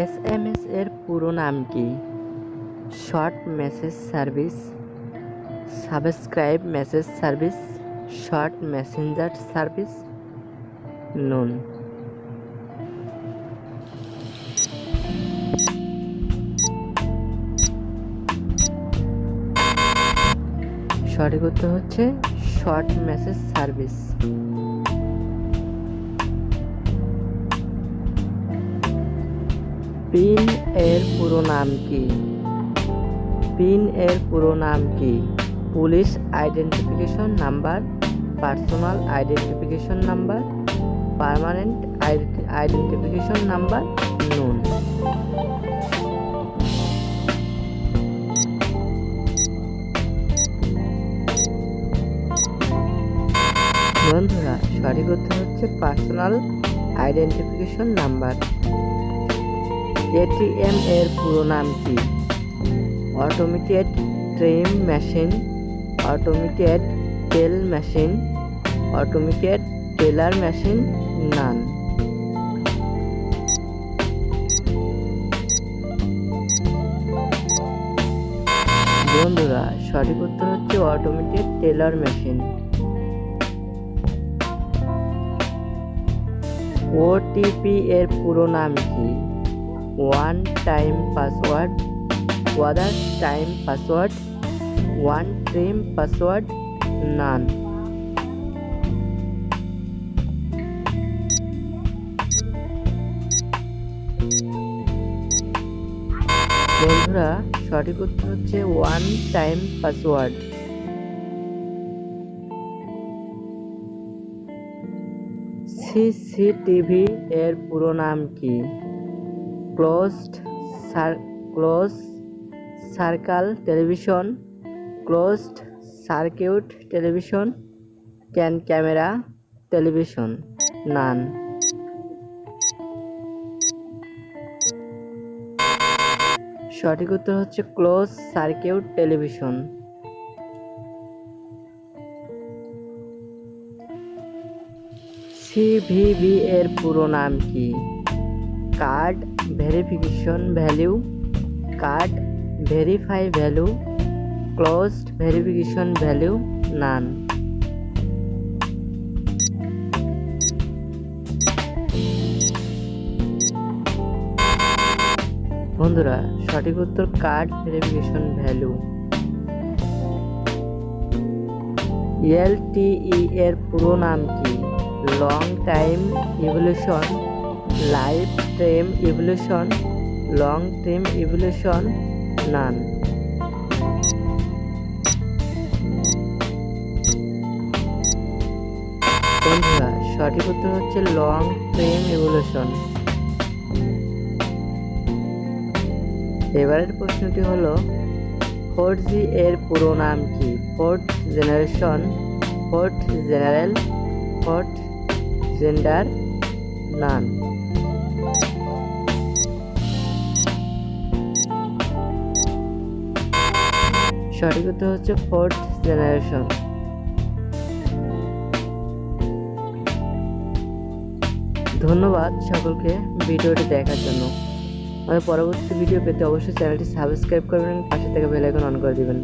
SMS এর পুরো নাম কি? Short message service, subscribe message service, short Messenger service, নুন। সঠিক উত্তর হচ্ছে শর্ট মেসেজ সার্ভিস। পিন এর পুরো নাম কি? পিন এর পুরো নাম কি? Police identification number, personal identification number, permanent identification number, নুন। বন্ধুরা, সঠিক উত্তর হচ্ছে পার্সোনাল আইডেন্টিফিকেশন নাম্বার। এটিএম এর পুরো নাম কি? অটোমেটেড টেইম মেশিন, অটোমেটেড টেল মেশিন, অটোমেটেড টেলার মেশিন, নান। বন্ধুরা, সঠিক উত্তর হচ্ছে অটোমেটেড টেলার মেশিন। ওটিপি এর পুরো নাম কি? One time password, whether time password, one time password, none. বন্ধুরা, সঠিক উত্তর হচ্ছে ওয়ান টাইম পাসওয়ার্ড। সিসিটিভি এর পুরো নাম কি? Closed circle television, closed circuit television, camera television, none. সঠিক উত্তর হচ্ছে ক্লোজ সার্কিট টেলিভিশন। সিভিভি এর পুরো নাম কি? Card verification value, card verify value, closed verification value, none. বন্ধুরা, সঠিক উত্তর কার্ড ভেরিফিকেশন ভ্যালু। এলটিই এর পুরো নাম কি? Long time evolution, life time evolution, long time evolution, none. বন্ধুরা, সঠিক উত্তর হচ্ছে লং টাইম ইভলিউশন। এবারের প্রশ্নটি হলো 4G এর পুরো নাম কি? Fourth generation, fourth general, fourth gender, none. সঠিক উত্তর হচ্ছে ফোর্থ জেনারেশন। ধন্যবাদ সকলকে ভিডিওটি দেখার জন্য। আমি পরবর্তী ভিডিও পেতে অবশ্যই চ্যানেলটি সাবস্ক্রাইব করবেন এবং পাশে থেকে বেল আইকন অন করে দিবেন।